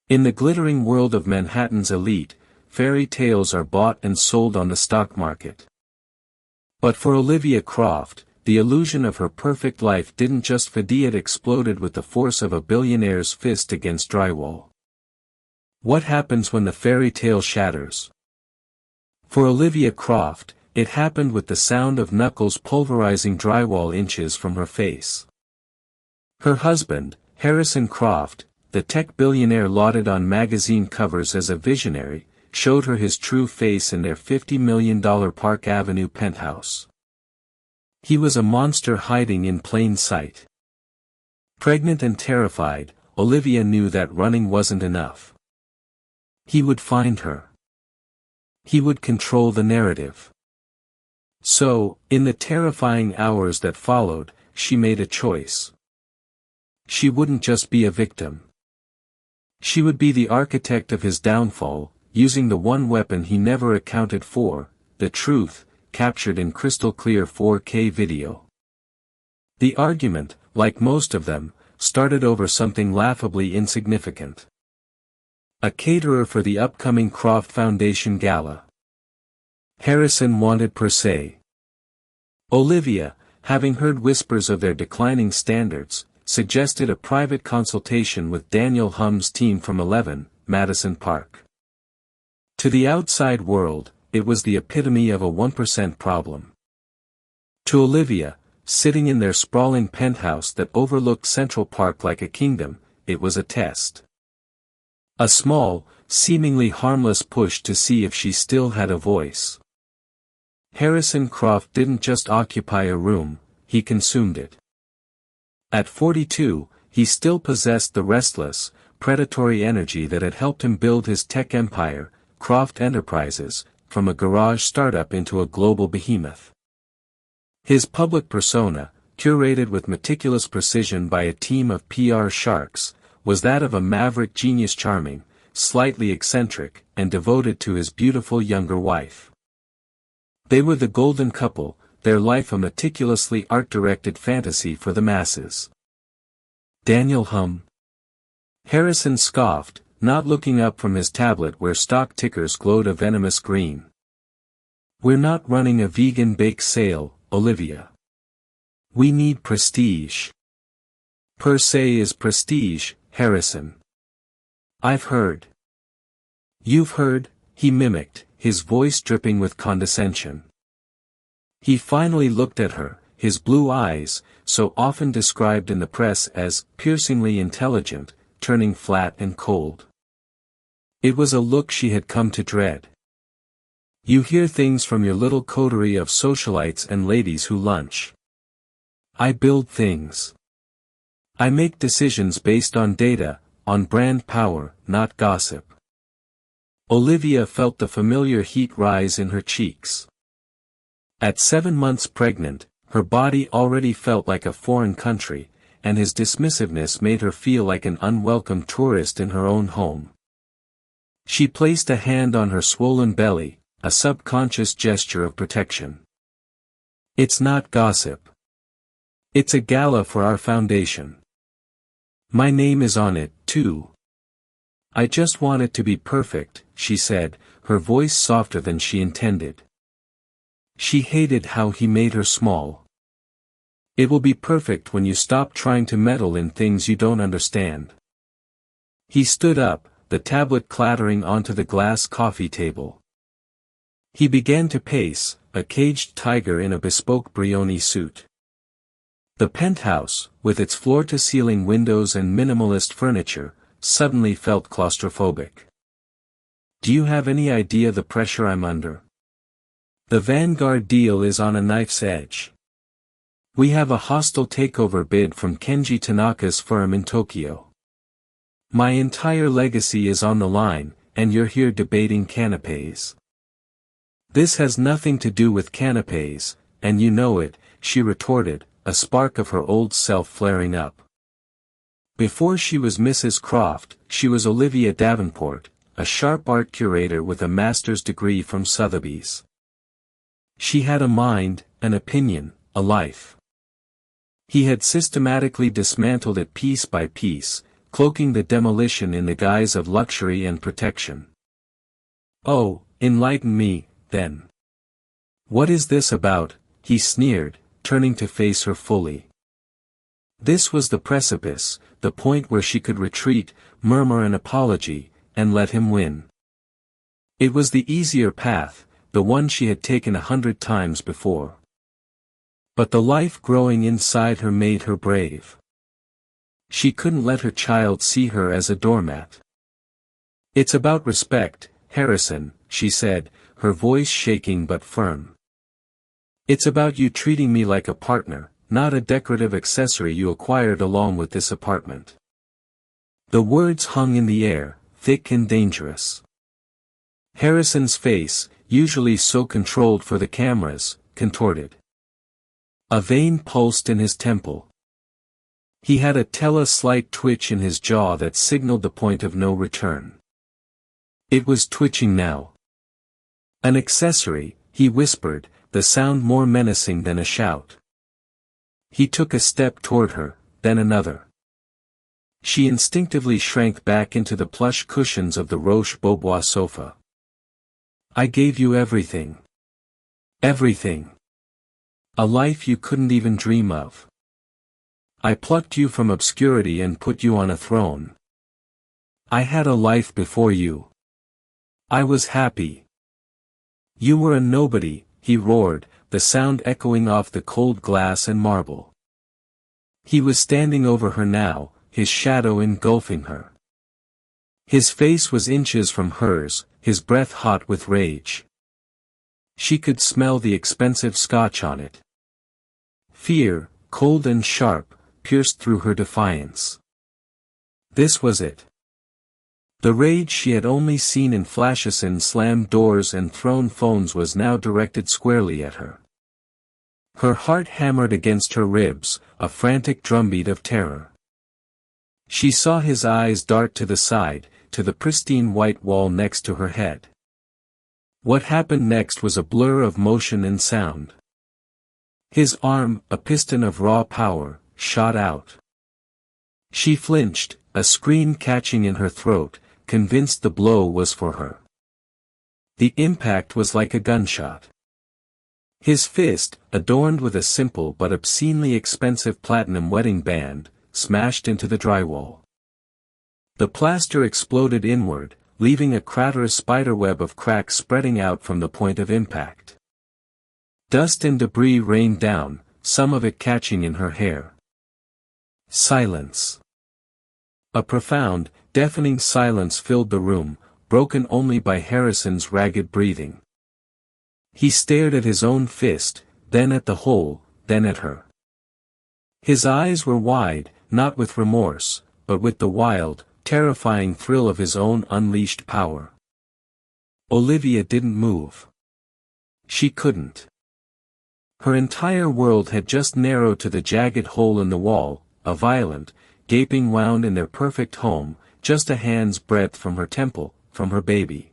In the glittering world of Manhattan's elite, fairy tales are bought and sold on the stock market. But for Olivia Croft, the illusion of her perfect life didn't just fade, it exploded with the force of a billionaire's fist against drywall. What happens when the fairy tale shatters? For Olivia Croft, it happened with the sound of knuckles pulverizing drywall inches from her face. Her husband, Harrison Croft, the tech billionaire lauded on magazine covers as a visionary, showed her his true face in their $50 million Park Avenue penthouse. He was a monster hiding in plain sight. Pregnant and terrified, Olivia knew that running wasn't enough. He would find her. He would control the narrative. So, in the terrifying hours that followed, she made a choice. She wouldn't just be a victim. She would be the architect of his downfall, using the one weapon he never accounted for, the truth, captured in crystal-clear 4K video. The argument, like most of them, started over something laughably insignificant. A caterer for the upcoming Croft Foundation Gala. Harrison wanted per se. Olivia, having heard whispers of their declining standards, suggested a private consultation with Daniel Hum's team from 11, Madison Park. To the outside world, it was the epitome of a 1% problem. To Olivia, sitting in their sprawling penthouse that overlooked Central Park like a kingdom, it was a test. A small, seemingly harmless push to see if she still had a voice. Harrison Croft didn't just occupy a room, he consumed it. At 42, he still possessed the restless, predatory energy that had helped him build his tech empire, Croft Enterprises, from a garage startup into a global behemoth. His public persona, curated with meticulous precision by a team of PR sharks, was that of a maverick genius, charming, slightly eccentric, and devoted to his beautiful younger wife. They were the golden couple, their life a meticulously art-directed fantasy for the masses. Daniel Hum. Harrison scoffed, not looking up from his tablet where stock tickers glowed a venomous green. "We're not running a vegan bake sale, Olivia. We need prestige." "Per se is prestige, Harrison. I've heard." "You've heard," he mimicked, his voice dripping with condescension. He finally looked at her, his blue eyes, so often described in the press as piercingly intelligent, turning flat and cold. It was a look she had come to dread. "You hear things from your little coterie of socialites and ladies who lunch. I build things. I make decisions based on data, on brand power, not gossip." Olivia felt the familiar heat rise in her cheeks. At 7 months pregnant, her body already felt like a foreign country, and his dismissiveness made her feel like an unwelcome tourist in her own home. She placed a hand on her swollen belly, a subconscious gesture of protection. "It's not gossip. It's a gala for our foundation. My name is on it, too. I just want it to be perfect," she said, her voice softer than she intended. She hated how he made her small. "It will be perfect when you stop trying to meddle in things you don't understand." He stood up, the tablet clattering onto the glass coffee table. He began to pace, a caged tiger in a bespoke Brioni suit. The penthouse, with its floor-to-ceiling windows and minimalist furniture, suddenly felt claustrophobic. "Do you have any idea the pressure I'm under? The Vanguard deal is on a knife's edge. We have a hostile takeover bid from Kenji Tanaka's firm in Tokyo. My entire legacy is on the line, and you're here debating canapés. This has nothing to do with canapés, and you know it," she retorted, a spark of her old self flaring up. Before she was Mrs. Croft, she was Olivia Davenport, a sharp art curator with a master's degree from Sotheby's. She had a mind, an opinion, a life. He had systematically dismantled it piece by piece, cloaking the demolition in the guise of luxury and protection. "Oh, enlighten me, then. What is this about?" he sneered, turning to face her fully. This was the precipice, the point where she could retreat, murmur an apology, and let him win. It was the easier path, the one she had taken 100 times before. But the life growing inside her made her brave. She couldn't let her child see her as a doormat. "It's about respect, Harrison," she said, her voice shaking but firm. "It's about you treating me like a partner, not a decorative accessory you acquired along with this apartment." The words hung in the air, thick and dangerous. Harrison's face, usually so controlled for the cameras, contorted. A vein pulsed in his temple. He had a slight twitch in his jaw that signaled the point of no return. It was twitching now. "An accessory," he whispered, the sound more menacing than a shout. He took a step toward her, then another. She instinctively shrank back into the plush cushions of the Roche-Beaubois sofa. "I gave you everything. Everything. A life you couldn't even dream of. I plucked you from obscurity and put you on a throne. I had a life before you. I was happy. You were a nobody," he roared, the sound echoing off the cold glass and marble. He was standing over her now, his shadow engulfing her. His face was inches from hers, his breath hot with rage. She could smell the expensive scotch on it. Fear, cold and sharp, pierced through her defiance. This was it. The rage she had only seen in flashes in slammed doors and thrown phones was now directed squarely at her. Her heart hammered against her ribs, a frantic drumbeat of terror. She saw his eyes dart to the side, to the pristine white wall next to her head. What happened next was a blur of motion and sound. His arm, a piston of raw power, shot out. She flinched, a scream catching in her throat, convinced the blow was for her. The impact was like a gunshot. His fist, adorned with a simple but obscenely expensive platinum wedding band, smashed into the drywall. The plaster exploded inward, leaving a craterous spiderweb of cracks spreading out from the point of impact. Dust and debris rained down, some of it catching in her hair. Silence. A profound, deafening silence filled the room, broken only by Harrison's ragged breathing. He stared at his own fist, then at the hole, then at her. His eyes were wide, not with remorse, but with the wild, terrifying thrill of his own unleashed power. Olivia didn't move. She couldn't. Her entire world had just narrowed to the jagged hole in the wall, a violent, gaping wound in their perfect home, just a hand's breadth from her temple, from her baby.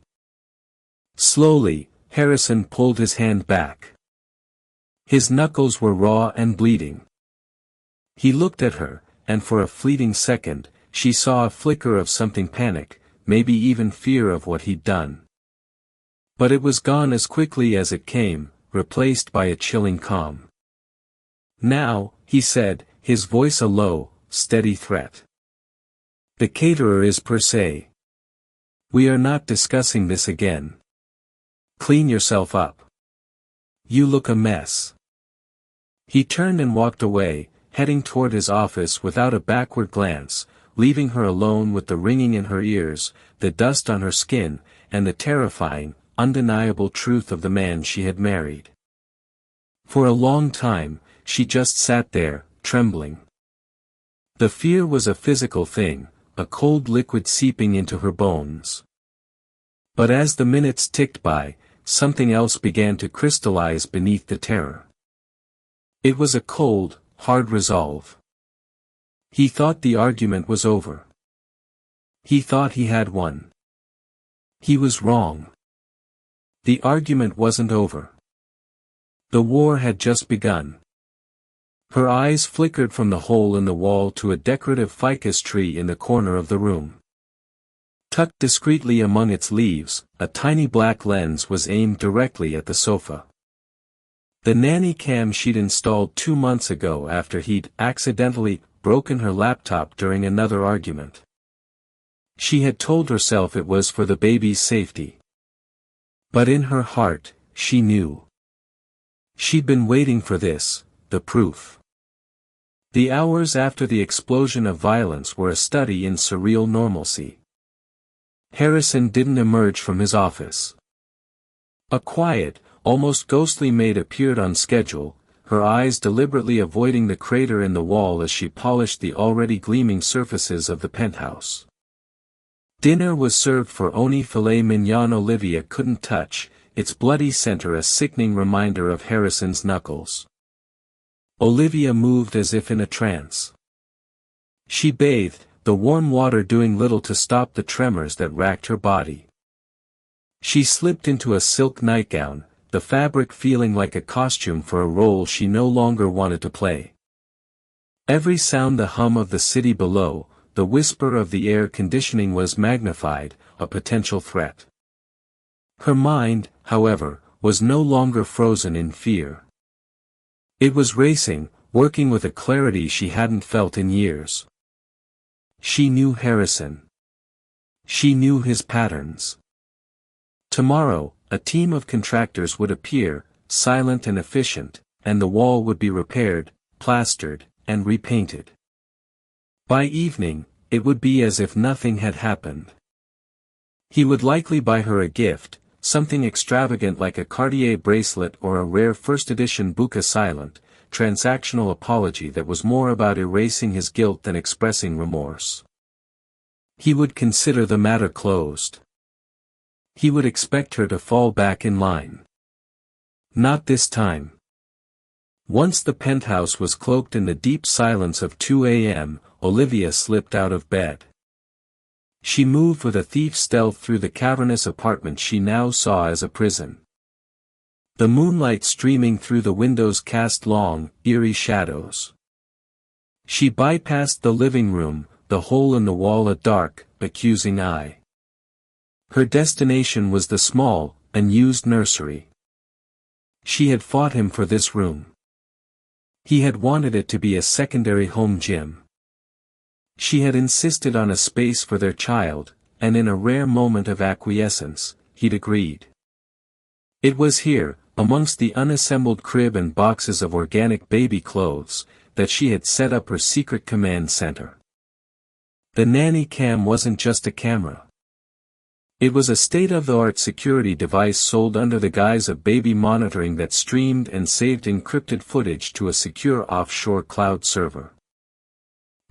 Slowly, Harrison pulled his hand back. His knuckles were raw and bleeding. He looked at her, and for a fleeting second, she saw a flicker of something panic, maybe even fear of what he'd done. But it was gone as quickly as it came, replaced by a chilling calm. "Now," he said, his voice a low, steady threat. "The caterer is per se. We are not discussing this again. Clean yourself up. You look a mess." He turned and walked away, heading toward his office without a backward glance, leaving her alone with the ringing in her ears, the dust on her skin, and the terrifying, undeniable truth of the man she had married. For a long time, she just sat there, trembling. The fear was a physical thing, a cold liquid seeping into her bones. But as the minutes ticked by, something else began to crystallize beneath the terror. It was a cold, hard resolve. He thought the argument was over. He thought he had won. He was wrong. The argument wasn't over. The war had just begun. Her eyes flickered from the hole in the wall to a decorative ficus tree in the corner of the room. Tucked discreetly among its leaves, a tiny black lens was aimed directly at the sofa. The nanny cam she'd installed 2 months ago after he'd accidentally broken her laptop during another argument. She had told herself it was for the baby's safety. But in her heart, she knew. She'd been waiting for this, the proof. The hours after the explosion of violence were a study in surreal normalcy. Harrison didn't emerge from his office. A quiet, almost ghostly maid appeared on schedule, her eyes deliberately avoiding the crater in the wall as she polished the already gleaming surfaces of the penthouse. Dinner was served for Oni filet mignon Olivia couldn't touch, its bloody center a sickening reminder of Harrison's knuckles. Olivia moved as if in a trance. She bathed, the warm water doing little to stop the tremors that racked her body. She slipped into a silk nightgown, the fabric feeling like a costume for a role she no longer wanted to play. Every sound, the hum of the city below, the whisper of the air conditioning was magnified, a potential threat. Her mind, however, was no longer frozen in fear. It was racing, working with a clarity she hadn't felt in years. She knew Harrison. She knew his patterns. Tomorrow, a team of contractors would appear, silent and efficient, and the wall would be repaired, plastered, and repainted. By evening, it would be as if nothing had happened. He would likely buy her a gift, something extravagant like a Cartier bracelet or a rare first-edition Buca Silent, transactional apology that was more about erasing his guilt than expressing remorse. He would consider the matter closed. He would expect her to fall back in line. Not this time. Once the penthouse was cloaked in the deep silence of 2 a.m., Olivia slipped out of bed. She moved with a thief's stealth through the cavernous apartment she now saw as a prison. The moonlight streaming through the windows cast long, eerie shadows. She bypassed the living room, the hole in the wall a dark, accusing eye. Her destination was the small, unused nursery. She had fought him for this room. He had wanted it to be a secondary home gym. She had insisted on a space for their child, and in a rare moment of acquiescence, he'd agreed. It was here, amongst the unassembled crib and boxes of organic baby clothes, that she had set up her secret command center. The nanny cam wasn't just a camera. It was a state-of-the-art security device sold under the guise of baby monitoring that streamed and saved encrypted footage to a secure offshore cloud server.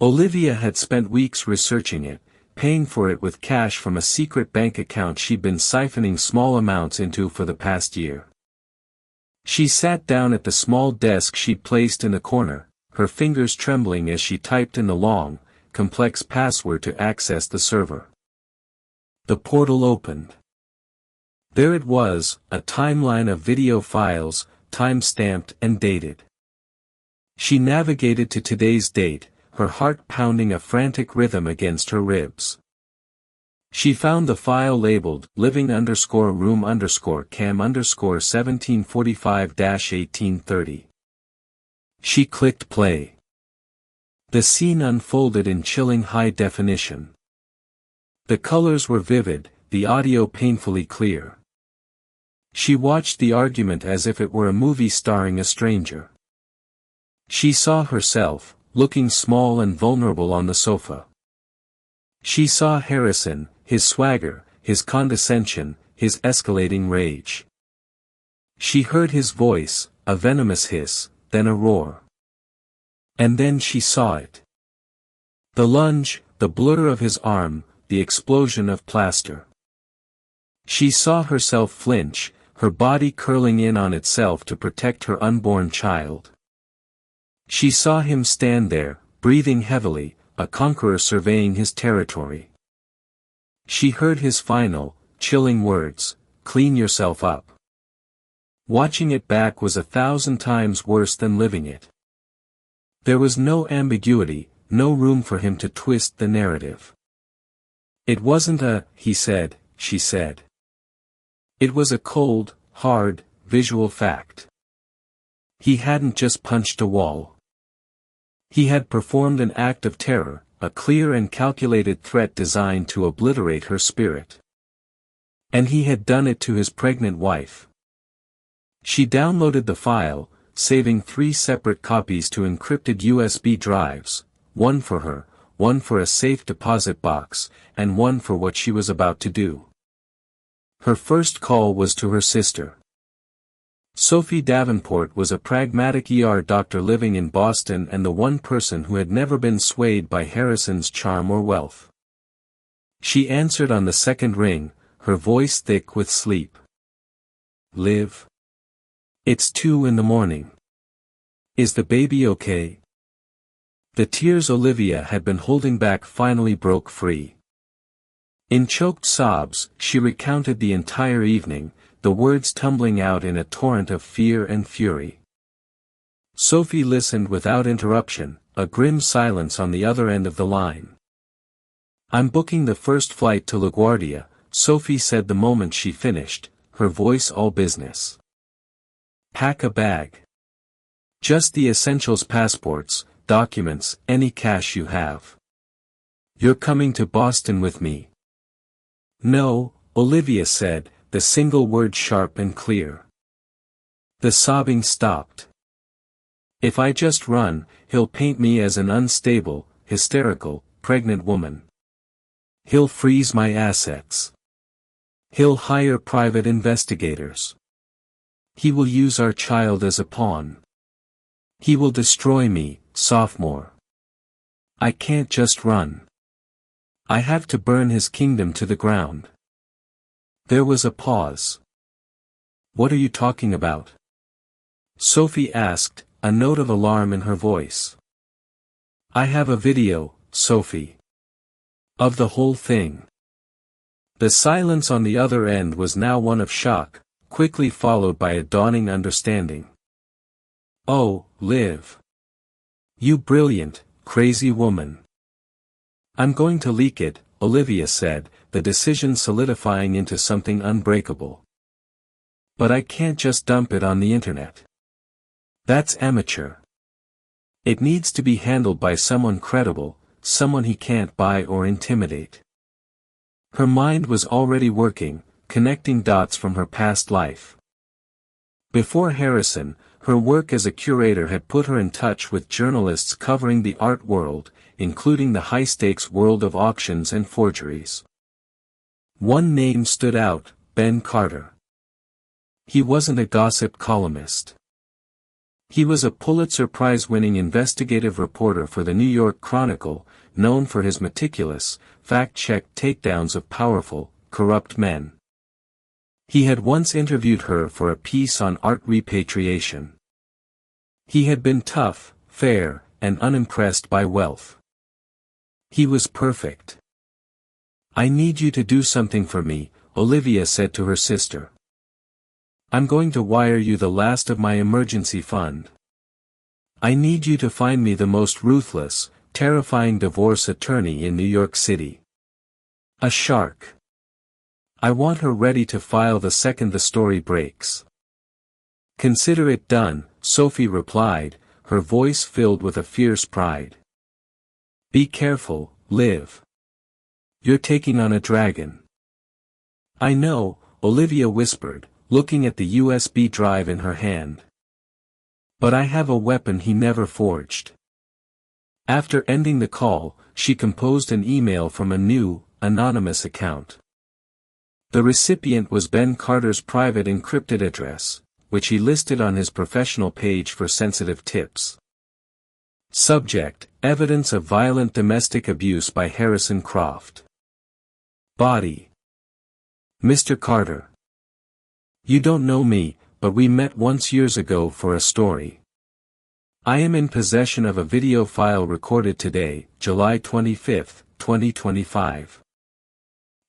Olivia had spent weeks researching it, paying for it with cash from a secret bank account she'd been siphoning small amounts into for the past year. She sat down at the small desk she'd placed in the corner, her fingers trembling as she typed in the long, complex password to access the server. The portal opened. There it was, a timeline of video files, time-stamped and dated. She navigated to today's date, her heart pounding a frantic rhythm against her ribs. She found the file labeled living_room_cam_1745-1830. She clicked play. The scene unfolded in chilling high definition. The colors were vivid, the audio painfully clear. She watched the argument as if it were a movie starring a stranger. She saw herself, looking small and vulnerable on the sofa. She saw Harrison, his swagger, his condescension, his escalating rage. She heard his voice, a venomous hiss, then a roar. And then she saw it. The lunge, the blur of his arm, the explosion of plaster. She saw herself flinch, her body curling in on itself to protect her unborn child. She saw him stand there, breathing heavily, a conqueror surveying his territory. She heard his final, chilling words, "Clean yourself up." Watching it back was 1,000 times worse than living it. There was no ambiguity, no room for him to twist the narrative. It wasn't a, he said, she said. It was a cold, hard, visual fact. He hadn't just punched a wall. He had performed an act of terror, a clear and calculated threat designed to obliterate her spirit. And he had done it to his pregnant wife. She downloaded the file, saving 3 separate copies to encrypted USB drives, one for her, one for a safe deposit box, and one for what she was about to do. Her first call was to her sister. Sophie Davenport was a pragmatic ER doctor living in Boston and the one person who had never been swayed by Harrison's charm or wealth. She answered on the second ring, her voice thick with sleep. "Liv? It's 2 a.m. Is the baby okay?" The tears Olivia had been holding back finally broke free. In choked sobs, she recounted the entire evening, the words tumbling out in a torrent of fear and fury. Sophie listened without interruption, a grim silence on the other end of the line. "I'm booking the first flight to LaGuardia," Sophie said the moment she finished, her voice all business. "Pack a bag. Just the essentials: passports, documents, any cash you have. You're coming to Boston with me." "No," Olivia said, the single word sharp and clear. The sobbing stopped. "If I just run, he'll paint me as an unstable, hysterical, pregnant woman. He'll freeze my assets. He'll hire private investigators. He will use our child as a pawn. He will destroy me, sophomore. I can't just run. I have to burn his kingdom to the ground." There was a pause. "What are you talking about?" Sophie asked, a note of alarm in her voice. "I have a video, Sophie. Of the whole thing." The silence on the other end was now one of shock, quickly followed by a dawning understanding. "Oh, Liv. You brilliant, crazy woman." "I'm going to leak it," Olivia said, the decision solidifying into something unbreakable. "But I can't just dump it on the internet. That's amateur. It needs to be handled by someone credible, someone he can't buy or intimidate." Her mind was already working, connecting dots from her past life. Before Harrison, her work as a curator had put her in touch with journalists covering the art world, including the high-stakes world of auctions and forgeries. One name stood out: Ben Carter. He wasn't a gossip columnist. He was a Pulitzer Prize-winning investigative reporter for the New York Chronicle, known for his meticulous, fact-checked takedowns of powerful, corrupt men. He had once interviewed her for a piece on art repatriation. He had been tough, fair, and unimpressed by wealth. He was perfect. "I need you to do something for me," Olivia said to her sister. "I'm going to wire you the last of my emergency fund. I need you to find me the most ruthless, terrifying divorce attorney in New York City. A shark. I want her ready to file the second the story breaks." "Consider it done," Sophie replied, her voice filled with a fierce pride. "Be careful, Liv. You're taking on a dragon." "I know," Olivia whispered, looking at the USB drive in her hand. "But I have a weapon he never forged." After ending the call, she composed an email from a new, anonymous account. The recipient was Ben Carter's private encrypted address, which he listed on his professional page for sensitive tips. Subject: Evidence of violent domestic abuse by Harrison Croft. Body: Mr. Carter. You don't know me, but we met once years ago for a story. I am in possession of a video file recorded today, July 25, 2025.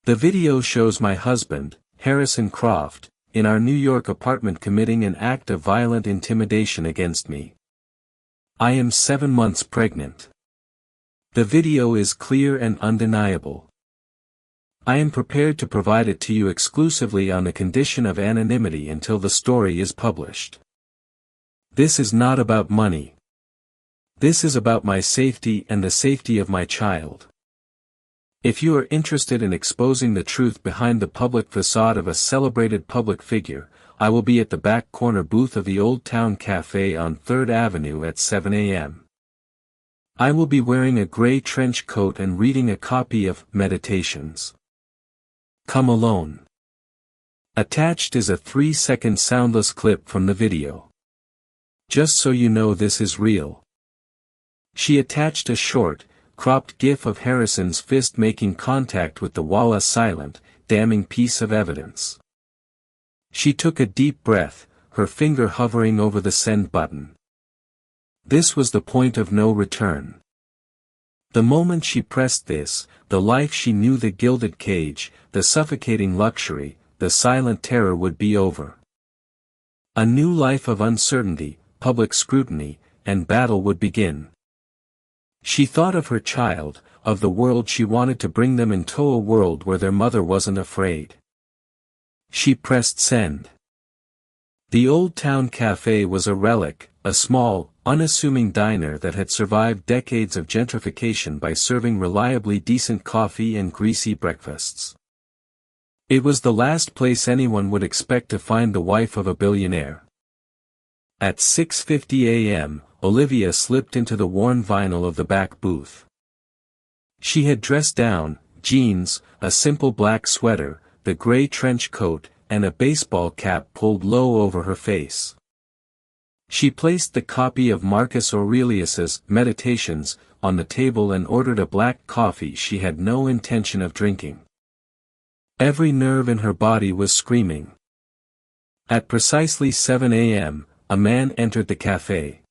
The video shows my husband, Harrison Croft, in our New York apartment committing an act of violent intimidation against me. I am 7 months pregnant. The video is clear and undeniable. I am prepared to provide it to you exclusively on the condition of anonymity until the story is published. This is not about money. This is about my safety and the safety of my child. If you are interested in exposing the truth behind the public facade of a celebrated public figure, I will be at the back corner booth of the Old Town Cafe on 3rd Avenue at 7 a.m. I will be wearing a gray trench coat and reading a copy of Meditations. Come alone. Attached is a 3-second soundless clip from the video. Just so you know this is real. She attached a short, cropped gif of Harrison's fist making contact with the wall, a silent, damning piece of evidence. She took a deep breath, her finger hovering over the send button. This was the point of no return. The moment she pressed this, the life she knew, the gilded cage, the suffocating luxury, the silent terror would be over. A new life of uncertainty, public scrutiny, and battle would begin. She thought of her child, of the world she wanted to bring them into, a world where their mother wasn't afraid. She pressed send. The Old Town Cafe was a relic, a small, unassuming diner that had survived decades of gentrification by serving reliably decent coffee and greasy breakfasts. It was the last place anyone would expect to find the wife of a billionaire. At 6:50 a.m., Olivia slipped into the worn vinyl of the back booth. She had dressed down, jeans, a simple black sweater, the gray trench coat, and a baseball cap pulled low over her face. She placed the copy of Marcus Aurelius's Meditations on the table and ordered a black coffee she had no intention of drinking. Every nerve in her body was screaming. At precisely 7 a.m., a man entered the cafe.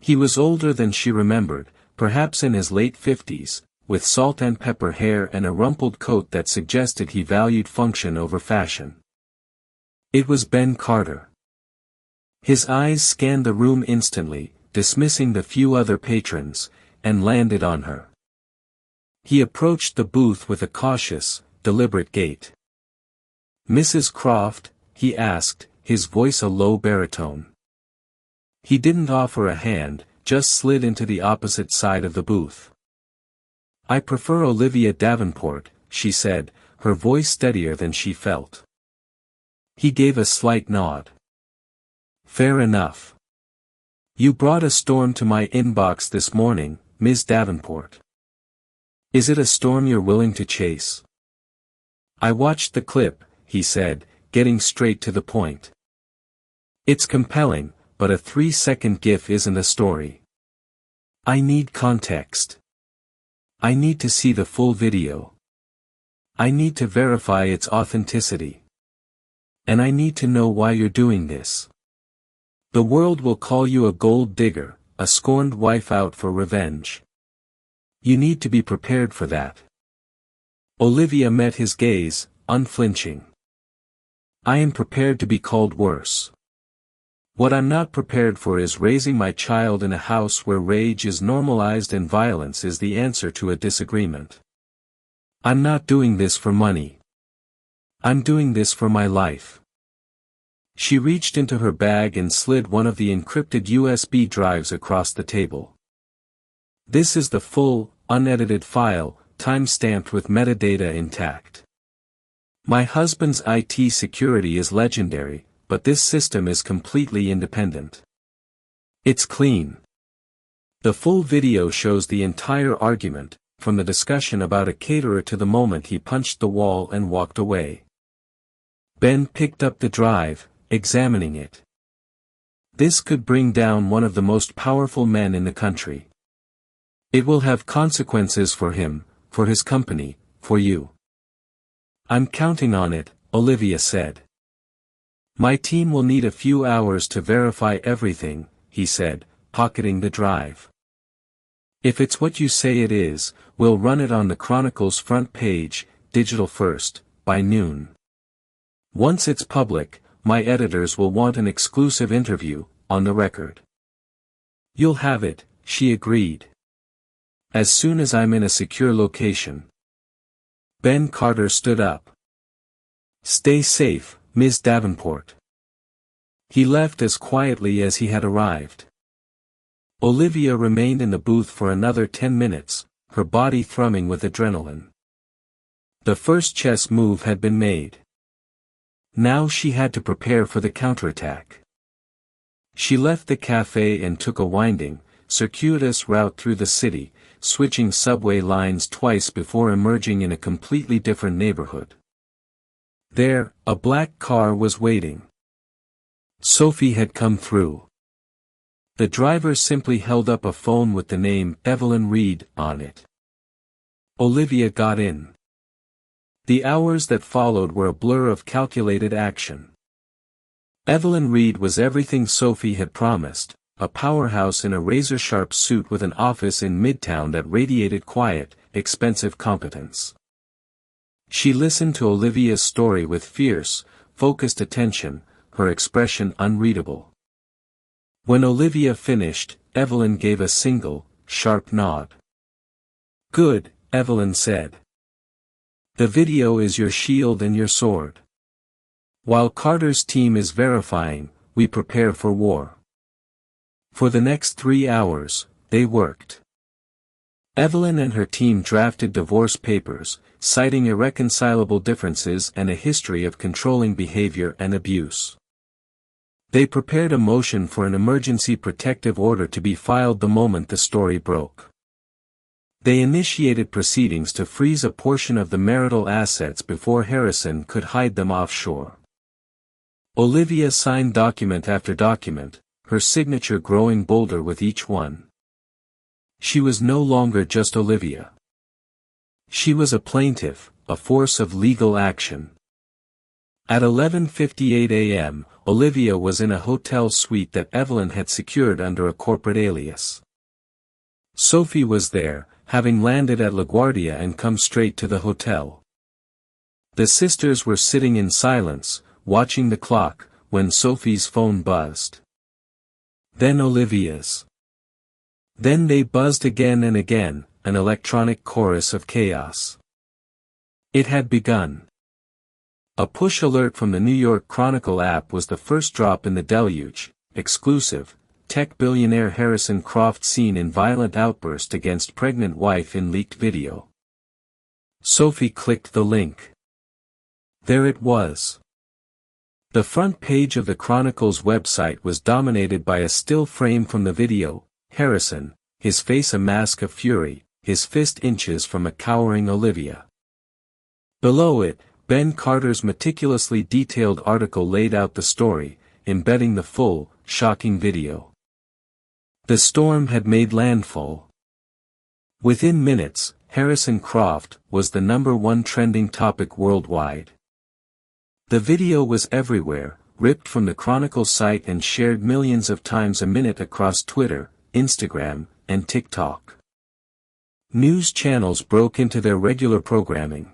He was older than she remembered, perhaps in his late 50s, with salt and pepper hair and a rumpled coat that suggested he valued function over fashion. It was Ben Carter. His eyes scanned the room instantly, dismissing the few other patrons, and landed on her. He approached the booth with a cautious, deliberate gait. "Mrs. Croft?" he asked, his voice a low baritone. He didn't offer a hand, just slid into the opposite side of the booth. "I prefer Olivia Davenport," she said, her voice steadier than she felt. He gave a slight nod. "Fair enough. You brought a storm to my inbox this morning, Ms. Davenport. Is it a storm you're willing to chase?" "I watched the clip," he said, getting straight to the point. "It's compelling, but a 3-second GIF isn't a story. I need context. I need to see the full video. I need to verify its authenticity. And I need to know why you're doing this. The world will call you a gold digger, a scorned wife out for revenge. You need to be prepared for that." Olivia met his gaze, unflinching. "I am prepared to be called worse. What I'm not prepared for is raising my child in a house where rage is normalized and violence is the answer to a disagreement. I'm not doing this for money. I'm doing this for my life." She reached into her bag and slid one of the encrypted USB drives across the table. "This is the full, unedited file, time-stamped with metadata intact. My husband's IT security is legendary, but this system is completely independent. It's clean." The full video shows the entire argument, from the discussion about a caterer to the moment he punched the wall and walked away. Ben picked up the drive, examining it. This could bring down one of the most powerful men in the country. It will have consequences for him, for his company, for you. "I'm counting on it," Olivia said. "My team will need a few hours to verify everything," he said, pocketing the drive. "If it's what you say it is, we'll run it on the Chronicle's front page, digital first, by noon. Once it's public, my editors will want an exclusive interview, on the record." You'll have it, she agreed. As soon as I'm in a secure location. Ben Carter stood up. Stay safe, Miss Davenport. He left as quietly as he had arrived. Olivia remained in the booth for another 10 minutes, her body thrumming with adrenaline. The first chess move had been made. Now she had to prepare for the counterattack. She left the cafe and took a winding, circuitous route through the city, switching subway lines twice before emerging in a completely different neighborhood. There, a black car was waiting. Sophie had come through. The driver simply held up a phone with the name Evelyn Reed on it. Olivia got in. The hours that followed were a blur of calculated action. Evelyn Reed was everything Sophie had promised, a powerhouse in a razor-sharp suit with an office in Midtown that radiated quiet, expensive competence. She listened to Olivia's story with fierce, focused attention, her expression unreadable. When Olivia finished, Evelyn gave a single, sharp nod. Good, Evelyn said. The video is your shield and your sword. While Carter's team is verifying, we prepare for war. For the next 3 hours, they worked. Evelyn and her team drafted divorce papers, citing irreconcilable differences and a history of controlling behavior and abuse. They prepared a motion for an emergency protective order to be filed the moment the story broke. They initiated proceedings to freeze a portion of the marital assets before Harrison could hide them offshore. Olivia signed document after document, her signature growing bolder with each one. She was no longer just Olivia. She was a plaintiff, a force of legal action. At 11:58 a.m., Olivia was in a hotel suite that Evelyn had secured under a corporate alias. Sophie was there, having landed at LaGuardia and come straight to the hotel. The sisters were sitting in silence, watching the clock, when Sophie's phone buzzed. Then Olivia's. Then they buzzed again and again, an electronic chorus of chaos. It had begun. A push alert from the New York Chronicle app was the first drop in the deluge. Exclusive, tech billionaire Harrison Croft seen in violent outburst against pregnant wife in leaked video. Sophie clicked the link. There it was. The front page of the Chronicle's website was dominated by a still frame from the video, Harrison, his face a mask of fury, his fist inches from a cowering Olivia. Below it, Ben Carter's meticulously detailed article laid out the story, embedding the full, shocking video. The storm had made landfall. Within minutes, Harrison Croft was the #1 trending topic worldwide. The video was everywhere, ripped from the Chronicle site and shared millions of times a minute across Twitter, Instagram, and TikTok. News channels broke into their regular programming.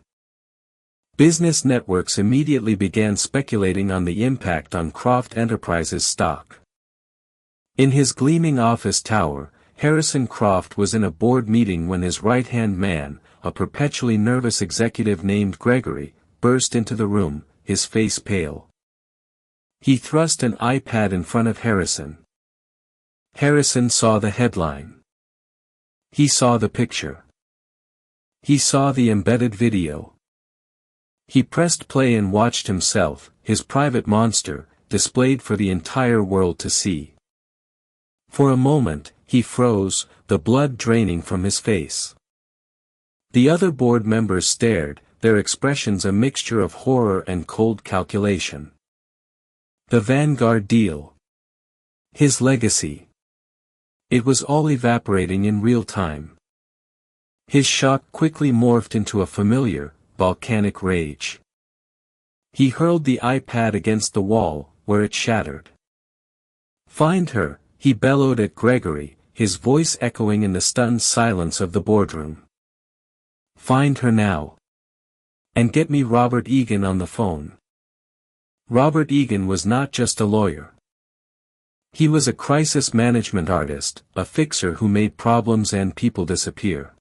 Business networks immediately began speculating on the impact on Croft Enterprises stock. In his gleaming office tower, Harrison Croft was in a board meeting when his right-hand man, a perpetually nervous executive named Gregory, burst into the room, his face pale. He thrust an iPad in front of Harrison. Harrison saw the headline. He saw the picture. He saw the embedded video. He pressed play and watched himself, his private monster, displayed for the entire world to see. For a moment, he froze, the blood draining from his face. The other board members stared, their expressions a mixture of horror and cold calculation. The Vanguard deal. His legacy. It was all evaporating in real time. His shock quickly morphed into a familiar, volcanic rage. He hurled the iPad against the wall, where it shattered. "Find her," he bellowed at Gregory, his voice echoing in the stunned silence of the boardroom. "Find her now. And get me Robert Egan on the phone." Robert Egan was not just a lawyer. He was a crisis management artist, a fixer who made problems and people disappear.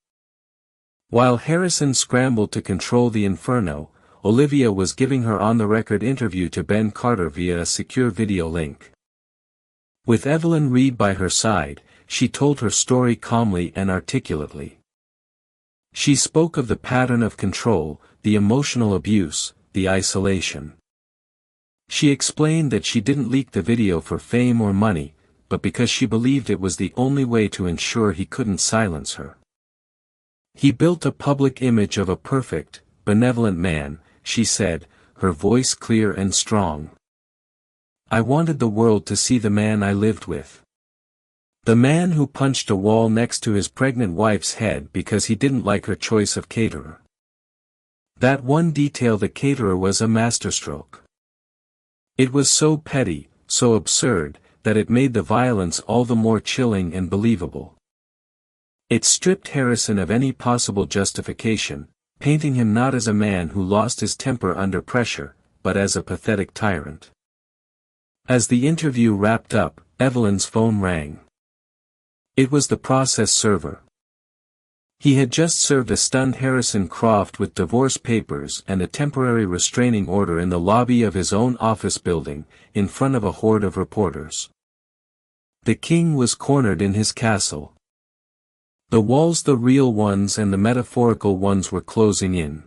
While Harrison scrambled to control the inferno, Olivia was giving her on-the-record interview to Ben Carter via a secure video link. With Evelyn Reed by her side, she told her story calmly and articulately. She spoke of the pattern of control, the emotional abuse, the isolation. She explained that she didn't leak the video for fame or money, but because she believed it was the only way to ensure he couldn't silence her. He built a public image of a perfect, benevolent man, she said, her voice clear and strong. I wanted the world to see the man I lived with. The man who punched a wall next to his pregnant wife's head because he didn't like her choice of caterer. That one detail, the caterer, was a masterstroke. It was so petty, so absurd, that it made the violence all the more chilling and believable. It stripped Harrison of any possible justification, painting him not as a man who lost his temper under pressure, but as a pathetic tyrant. As the interview wrapped up, Evelyn's phone rang. It was the process server. He had just served a stunned Harrison Croft with divorce papers and a temporary restraining order in the lobby of his own office building, in front of a horde of reporters. The king was cornered in his castle. The walls, the real ones and the metaphorical ones, were closing in.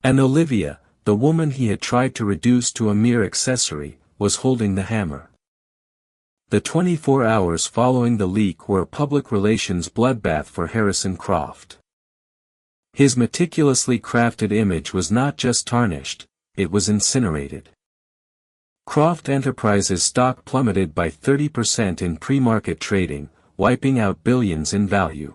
And Olivia, the woman he had tried to reduce to a mere accessory, was holding the hammer. The 24 hours following the leak were a public relations bloodbath for Harrison Croft. His meticulously crafted image was not just tarnished, it was incinerated. Croft Enterprises stock plummeted by 30% in pre-market trading, wiping out billions in value.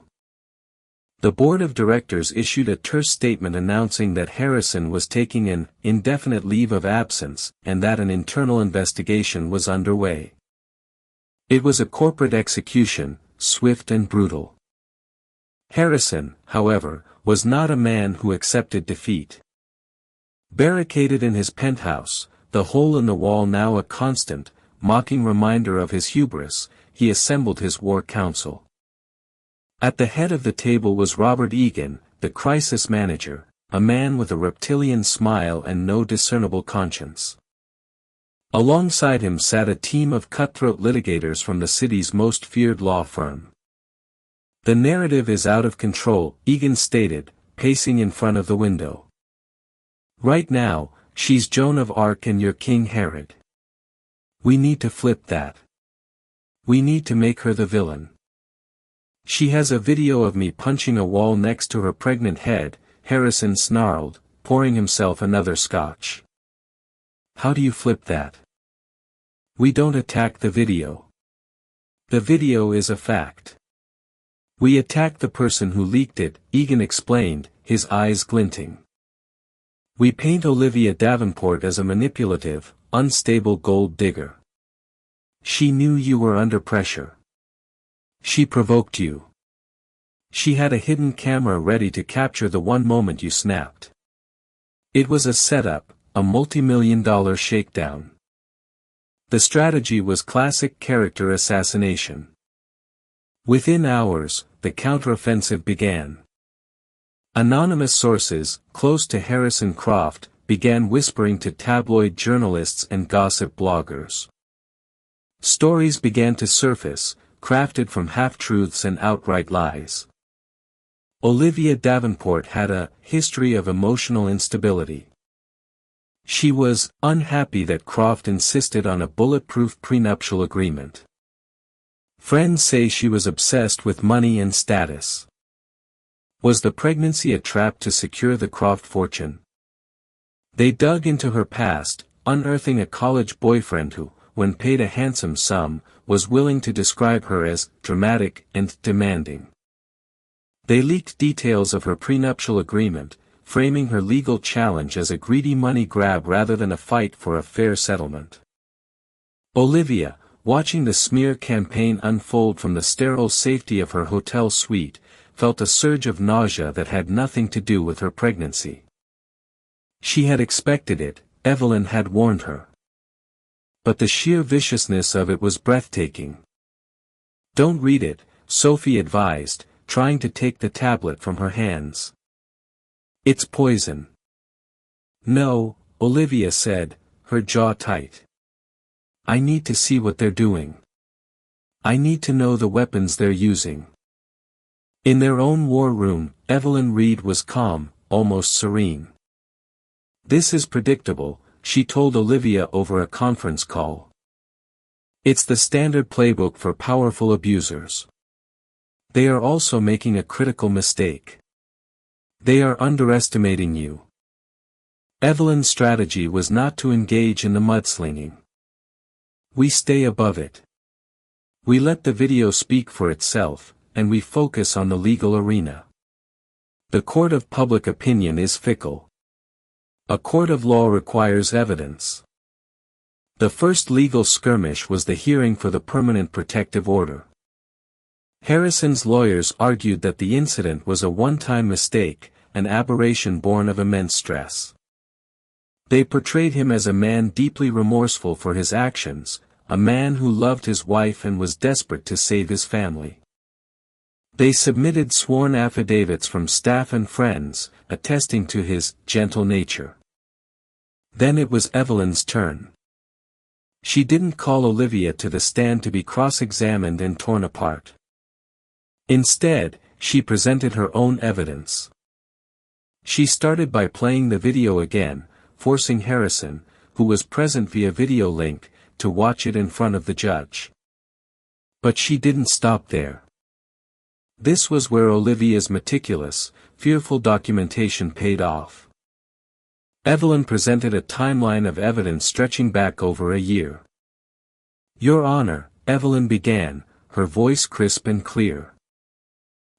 The board of directors issued a terse statement announcing that Harrison was taking an indefinite leave of absence and that an internal investigation was underway. It was a corporate execution, swift and brutal. Harrison, however, was not a man who accepted defeat. Barricaded in his penthouse, the hole in the wall now a constant, mocking reminder of his hubris, he assembled his war council. At the head of the table was Robert Egan, the crisis manager, a man with a reptilian smile and no discernible conscience. Alongside him sat a team of cutthroat litigators from the city's most feared law firm. The narrative is out of control, Egan stated, pacing in front of the window. Right now, she's Joan of Arc and you're King Herod. We need to flip that. We need to make her the villain. She has a video of me punching a wall next to her pregnant head, Harrison snarled, pouring himself another scotch. How do you flip that? We don't attack the video. The video is a fact. We attack the person who leaked it, Egan explained, his eyes glinting. We paint Olivia Davenport as a manipulative, unstable gold digger. She knew you were under pressure. She provoked you. She had a hidden camera ready to capture the one moment you snapped. It was a setup, a multi-million-dollar shakedown. The strategy was classic character assassination. Within hours, the counteroffensive began. Anonymous sources, close to Harrison Croft, began whispering to tabloid journalists and gossip bloggers. Stories began to surface, crafted from half-truths and outright lies. Olivia Davenport had a history of emotional instability. She was unhappy that Croft insisted on a bulletproof prenuptial agreement. Friends say she was obsessed with money and status. Was the pregnancy a trap to secure the Croft fortune? They dug into her past, unearthing a college boyfriend who, when paid a handsome sum, was willing to describe her as dramatic and demanding. They leaked details of her prenuptial agreement, framing her legal challenge as a greedy money grab rather than a fight for a fair settlement. Olivia, watching the smear campaign unfold from the sterile safety of her hotel suite, felt a surge of nausea that had nothing to do with her pregnancy. She had expected it, Evelyn had warned her. But the sheer viciousness of it was breathtaking. "Don't read it," Sophie advised, trying to take the tablet from her hands. "It's poison." "No," Olivia said, her jaw tight. "I need to see what they're doing. I need to know the weapons they're using." In their own war room, Evelyn Reed was calm, almost serene. "This is predictable," she told Olivia over a conference call. "It's the standard playbook for powerful abusers. They are also making a critical mistake. They are underestimating you." Evelyn's strategy was not to engage in the mudslinging. "We stay above it. We let the video speak for itself, and we focus on the legal arena. The court of public opinion is fickle. A court of law requires evidence." The first legal skirmish was the hearing for the permanent protective order. Harrison's lawyers argued that the incident was a one-time mistake, an aberration born of immense stress. They portrayed him as a man deeply remorseful for his actions, a man who loved his wife and was desperate to save his family. They submitted sworn affidavits from staff and friends, attesting to his gentle nature. Then it was Evelyn's turn. She didn't call Olivia to the stand to be cross-examined and torn apart. Instead, she presented her own evidence. She started by playing the video again, forcing Harrison, who was present via video link, to watch it in front of the judge. But she didn't stop there. This was where Olivia's meticulous, fearful documentation paid off. Evelyn presented a timeline of evidence stretching back over a year. "Your Honor," Evelyn began, her voice crisp and clear.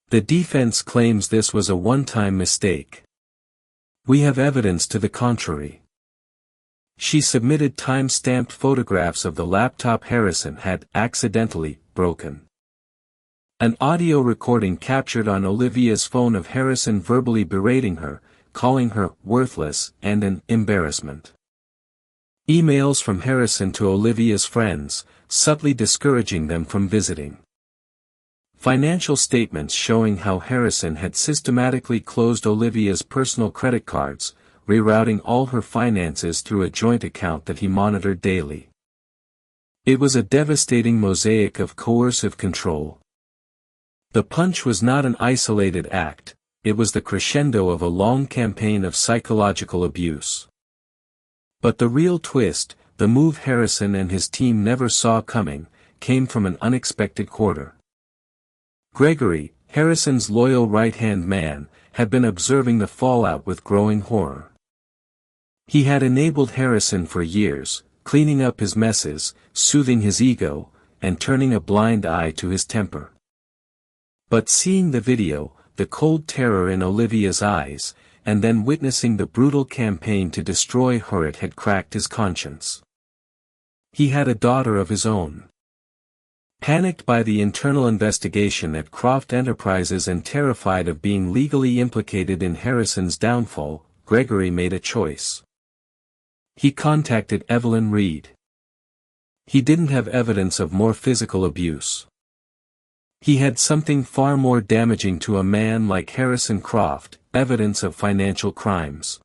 "The defense claims this was a one-time mistake. We have evidence to the contrary." She submitted time-stamped photographs of the laptop Harrison had accidentally broken. An audio recording captured on Olivia's phone of Harrison verbally berating her, calling her worthless and an embarrassment. Emails from Harrison to Olivia's friends, subtly discouraging them from visiting. Financial statements showing how Harrison had systematically closed Olivia's personal credit cards, rerouting all her finances through a joint account that he monitored daily. It was a devastating mosaic of coercive control. The punch was not an isolated act, it was the crescendo of a long campaign of psychological abuse. But the real twist, the move Harrison and his team never saw coming, came from an unexpected quarter. Gregory, Harrison's loyal right-hand man, had been observing the fallout with growing horror. He had enabled Harrison for years, cleaning up his messes, soothing his ego, and turning a blind eye to his temper. But seeing the video, the cold terror in Olivia's eyes, and then witnessing the brutal campaign to destroy her, it had cracked his conscience. He had a daughter of his own. Panicked by the internal investigation at Croft Enterprises and terrified of being legally implicated in Harrison's downfall, Gregory made a choice. He contacted Evelyn Reed. He didn't have evidence of more physical abuse. He had something far more damaging to a man like Harrison Croft, evidence of financial crimes.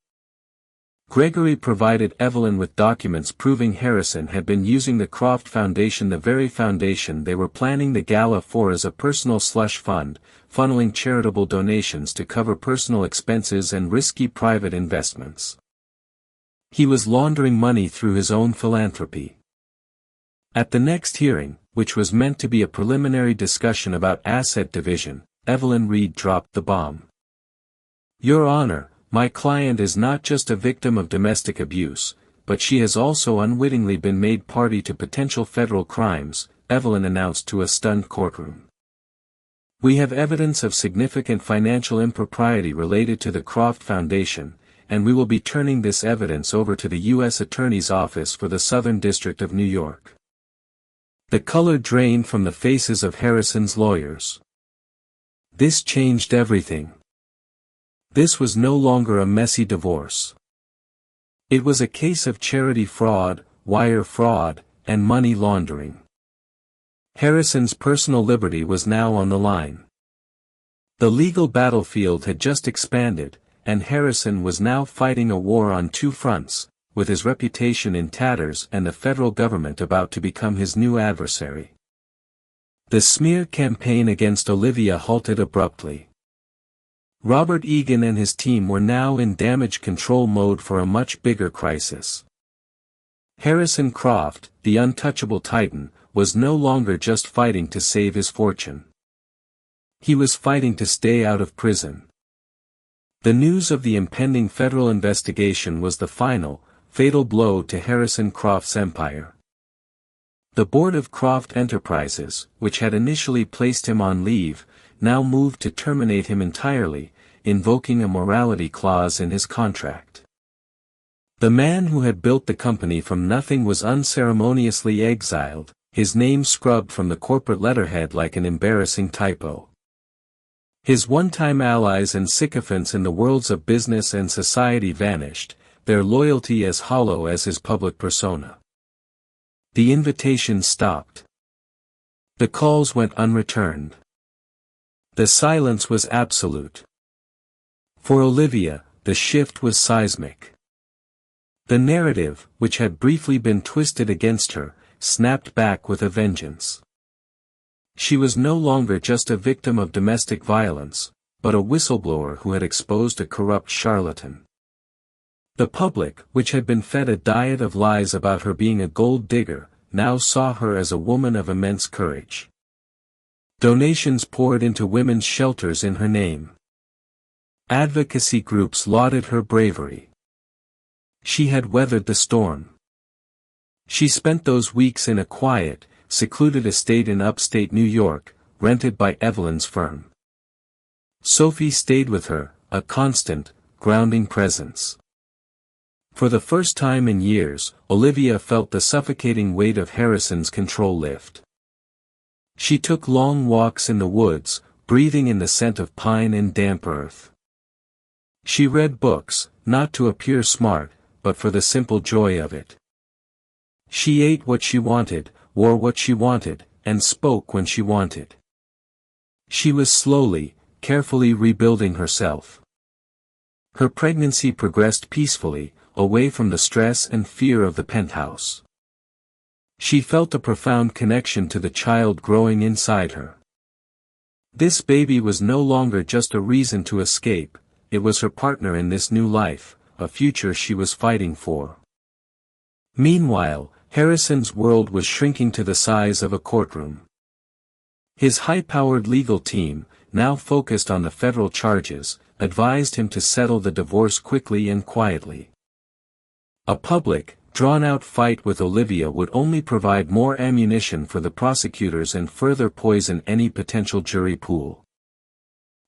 Gregory provided Evelyn with documents proving Harrison had been using the Croft Foundation, the very foundation they were planning the gala for, as a personal slush fund, funneling charitable donations to cover personal expenses and risky private investments. He was laundering money through his own philanthropy. At the next hearing, which was meant to be a preliminary discussion about asset division, Evelyn Reed dropped the bomb. "Your Honor, my client is not just a victim of domestic abuse, but she has also unwittingly been made party to potential federal crimes," Evelyn announced to a stunned courtroom. "We have evidence of significant financial impropriety related to the Croft Foundation, and we will be turning this evidence over to the U.S. Attorney's Office for the Southern District of New York." The color drained from the faces of Harrison's lawyers. This changed everything. This was no longer a messy divorce. It was a case of charity fraud, wire fraud, and money laundering. Harrison's personal liberty was now on the line. The legal battlefield had just expanded, and Harrison was now fighting a war on two fronts, with his reputation in tatters and the federal government about to become his new adversary. The smear campaign against Olivia halted abruptly. Robert Egan and his team were now in damage control mode for a much bigger crisis. Harrison Croft, the untouchable titan, was no longer just fighting to save his fortune. He was fighting to stay out of prison. The news of the impending federal investigation was the final, fatal blow to Harrison Croft's empire. The board of Croft Enterprises, which had initially placed him on leave, now moved to terminate him entirely, invoking a morality clause in his contract. The man who had built the company from nothing was unceremoniously exiled, his name scrubbed from the corporate letterhead like an embarrassing typo. His one-time allies and sycophants in the worlds of business and society vanished, their loyalty as hollow as his public persona. The invitations stopped. The calls went unreturned. The silence was absolute. For Olivia, the shift was seismic. The narrative, which had briefly been twisted against her, snapped back with a vengeance. She was no longer just a victim of domestic violence, but a whistleblower who had exposed a corrupt charlatan. The public, which had been fed a diet of lies about her being a gold digger, now saw her as a woman of immense courage. Donations poured into women's shelters in her name. Advocacy groups lauded her bravery. She had weathered the storm. She spent those weeks in a quiet, secluded estate in upstate New York, rented by Evelyn's firm. Sophie stayed with her, a constant, grounding presence. For the first time in years, Olivia felt the suffocating weight of Harrison's control lift. She took long walks in the woods, breathing in the scent of pine and damp earth. She read books, not to appear smart, but for the simple joy of it. She ate what she wanted, wore what she wanted, and spoke when she wanted. She was slowly, carefully rebuilding herself. Her pregnancy progressed peacefully, away from the stress and fear of the penthouse. She felt a profound connection to the child growing inside her. This baby was no longer just a reason to escape, it was her partner in this new life, a future she was fighting for. Meanwhile, Harrison's world was shrinking to the size of a courtroom. His high-powered legal team, now focused on the federal charges, advised him to settle the divorce quickly and quietly. A public, drawn-out fight with Olivia would only provide more ammunition for the prosecutors and further poison any potential jury pool.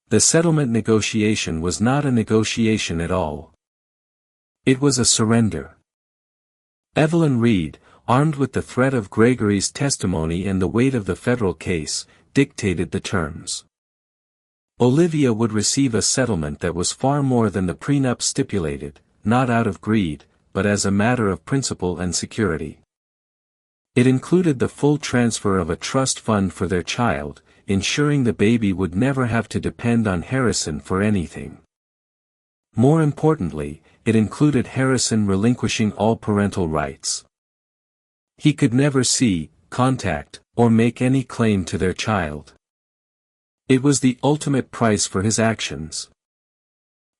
The settlement negotiation was not a negotiation at all. It was a surrender. Evelyn Reed, armed with the threat of Gregory's testimony and the weight of the federal case, dictated the terms. Olivia would receive a settlement that was far more than the prenup stipulated, not out of greed, but as a matter of principle and security. It included the full transfer of a trust fund for their child, ensuring the baby would never have to depend on Harrison for anything. More importantly, it included Harrison relinquishing all parental rights. He could never see, contact, or make any claim to their child. It was the ultimate price for his actions.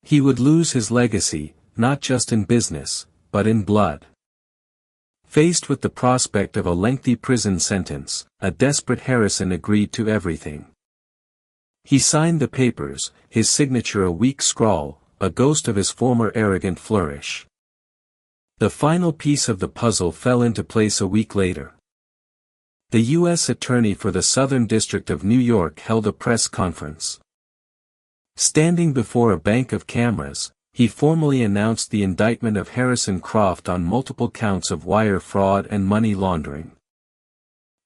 He would lose his legacy, not just in business, but in blood. Faced with the prospect of a lengthy prison sentence, a desperate Harrison agreed to everything. He signed the papers, his signature a weak scrawl, a ghost of his former arrogant flourish. The final piece of the puzzle fell into place a week later. The U.S. Attorney for the Southern District of New York held a press conference. Standing before a bank of cameras, he formally announced the indictment of Harrison Croft on multiple counts of wire fraud and money laundering.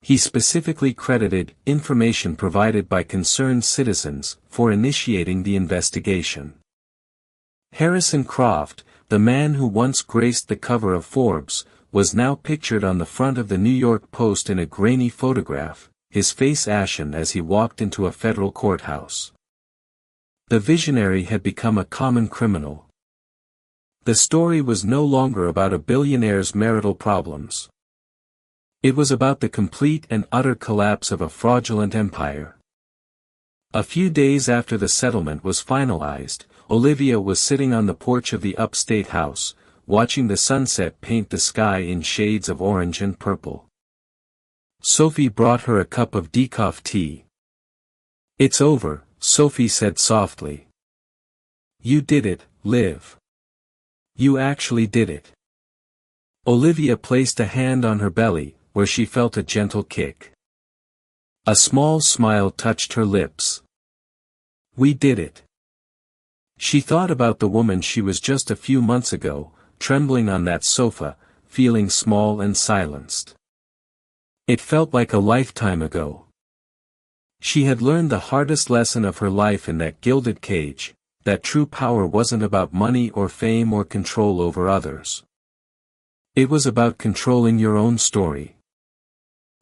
He specifically credited information provided by concerned citizens for initiating the investigation. Harrison Croft, the man who once graced the cover of Forbes, was now pictured on the front of the New York Post in a grainy photograph, his face ashen as he walked into a federal courthouse. The visionary had become a common criminal. The story was no longer about a billionaire's marital problems. It was about the complete and utter collapse of a fraudulent empire. A few days after the settlement was finalized, Olivia was sitting on the porch of the upstate house, watching the sunset paint the sky in shades of orange and purple. Sophie brought her a cup of decaf tea. "It's over," Sophie said softly. "You did it, Liv. You actually did it." Olivia placed a hand on her belly, where she felt a gentle kick. A small smile touched her lips. "We did it." She thought about the woman she was just a few months ago, trembling on that sofa, feeling small and silenced. It felt like a lifetime ago. She had learned the hardest lesson of her life in that gilded cage, that true power wasn't about money or fame or control over others. It was about controlling your own story.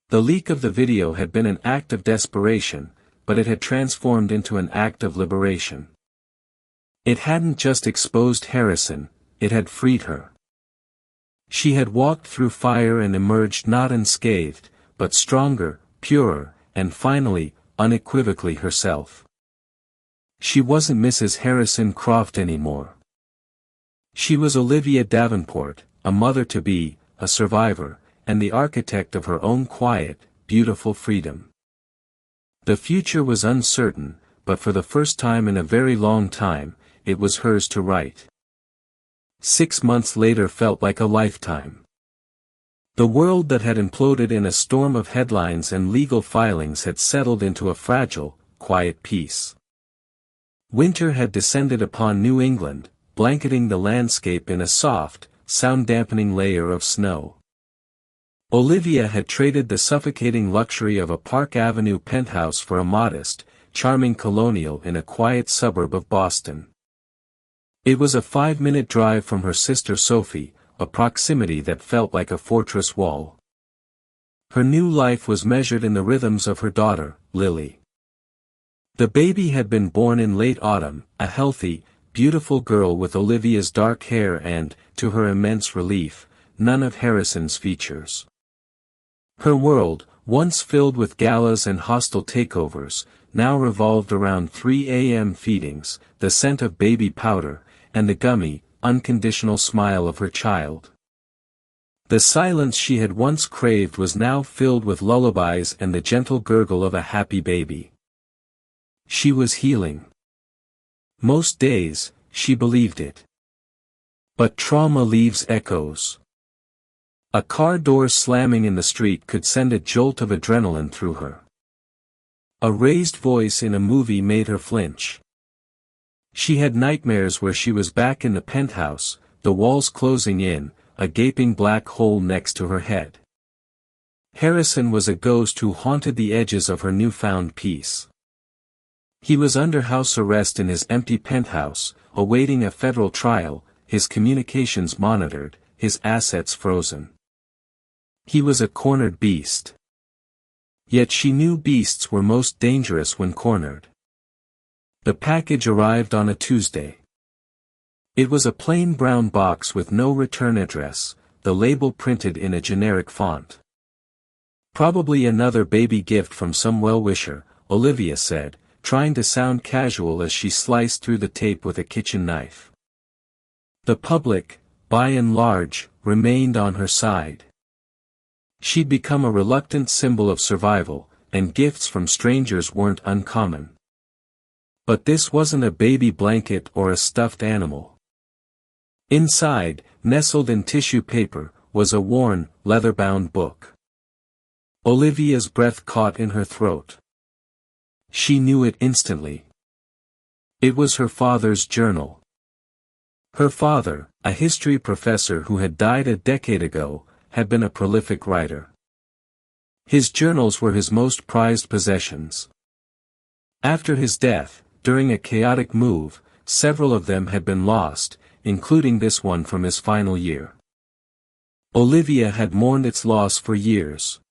The leak of the video had been an act of desperation, but it had transformed into an act of liberation. It hadn't just exposed Harrison, it had freed her. She had walked through fire and emerged not unscathed, but stronger, purer, and finally, unequivocally herself. She wasn't Mrs. Harrison Croft anymore. She was Olivia Davenport, a mother-to-be, a survivor, and the architect of her own quiet, beautiful freedom. The future was uncertain, but for the first time in a very long time, it was hers to write. 6 months later felt like a lifetime. The world that had imploded in a storm of headlines and legal filings had settled into a fragile, quiet peace. Winter had descended upon New England, blanketing the landscape in a soft, sound-dampening layer of snow. Olivia had traded the suffocating luxury of a Park Avenue penthouse for a modest, charming colonial in a quiet suburb of Boston. It was a 5-minute drive from her sister Sophie, a proximity that felt like a fortress wall. Her new life was measured in the rhythms of her daughter, Lily. The baby had been born in late autumn, a healthy, beautiful girl with Olivia's dark hair and, to her immense relief, none of Harrison's features. Her world, once filled with galas and hostile takeovers, now revolved around 3 a.m. feedings, the scent of baby powder, and the gummy, unconditional smile of her child. The silence she had once craved was now filled with lullabies and the gentle gurgle of a happy baby. She was healing. Most days, she believed it. But trauma leaves echoes. A car door slamming in the street could send a jolt of adrenaline through her. A raised voice in a movie made her flinch. She had nightmares where she was back in the penthouse, the walls closing in, a gaping black hole next to her head. Harrison was a ghost who haunted the edges of her newfound peace. He was under house arrest in his empty penthouse, awaiting a federal trial, his communications monitored, his assets frozen. He was a cornered beast. Yet she knew beasts were most dangerous when cornered. The package arrived on a Tuesday. It was a plain brown box with no return address, the label printed in a generic font. Probably another baby gift from some well-wisher, Olivia said, trying to sound casual as she sliced through the tape with a kitchen knife. The public, by and large, remained on her side. She'd become a reluctant symbol of survival, and gifts from strangers weren't uncommon. But this wasn't a baby blanket or a stuffed animal. Inside, nestled in tissue paper, was a worn, leather-bound book. Olivia's breath caught in her throat. She knew it instantly. It was her father's journal. Her father, a history professor who had died a decade ago, had been a prolific writer. His journals were his most prized possessions. After his death, during a chaotic move, several of them had been lost, including this one from his final year. Olivia had mourned its loss for years.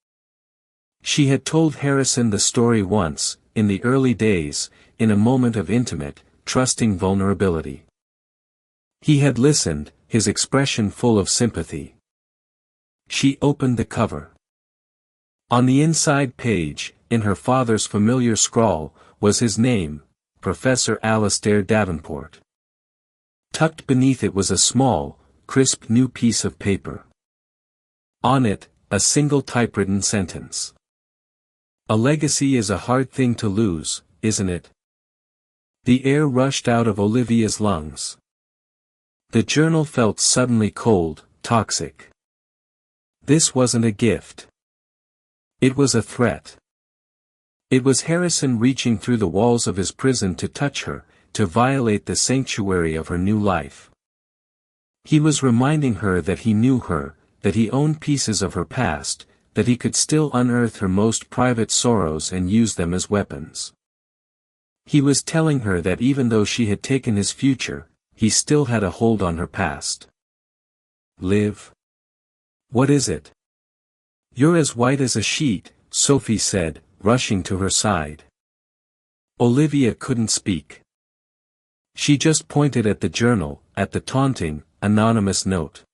She had told Harrison the story once, in the early days, in a moment of intimate, trusting vulnerability. He had listened, his expression full of sympathy. She opened the cover. On the inside page, in her father's familiar scrawl, was his name, Professor Alastair Davenport. Tucked beneath it was a small, crisp new piece of paper. On it, a single typewritten sentence. "A legacy is a hard thing to lose, isn't it?" The air rushed out of Olivia's lungs. The journal felt suddenly cold, toxic. This wasn't a gift. It was a threat. It was Harrison reaching through the walls of his prison to touch her, to violate the sanctuary of her new life. He was reminding her that he knew her, that he owned pieces of her past, that he could still unearth her most private sorrows and use them as weapons. He was telling her that even though she had taken his future, he still had a hold on her past. "Liv? What is it?" "You're as white as a sheet," Sophie said, rushing to her side. Olivia couldn't speak. She just pointed at the journal, at the taunting, anonymous note.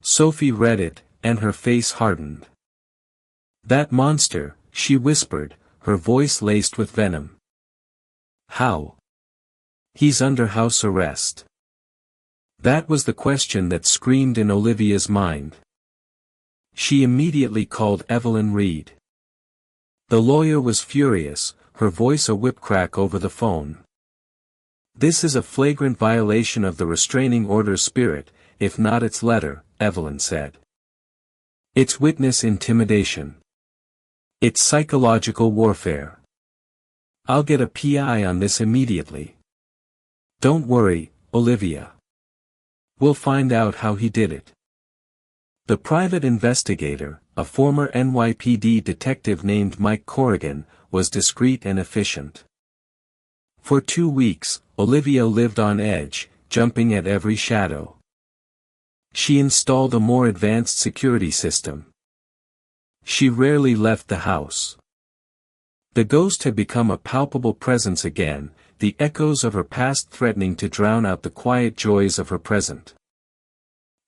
Sophie read it, and her face hardened. "That monster," she whispered, her voice laced with venom. "How? He's under house arrest." That was the question that screamed in Olivia's mind. She immediately called Evelyn Reed. The lawyer was furious, her voice a whip-crack over the phone. "This is a flagrant violation of the restraining order's spirit, if not its letter," Evelyn said. "It's witness intimidation. It's psychological warfare. I'll get a PI on this immediately." "Don't worry, Olivia. We'll find out how he did it." The private investigator, a former NYPD detective named Mike Corrigan, was discreet and efficient. For 2 weeks, Olivia lived on edge, jumping at every shadow. She installed a more advanced security system. She rarely left the house. The ghost had become a palpable presence again, the echoes of her past threatening to drown out the quiet joys of her present.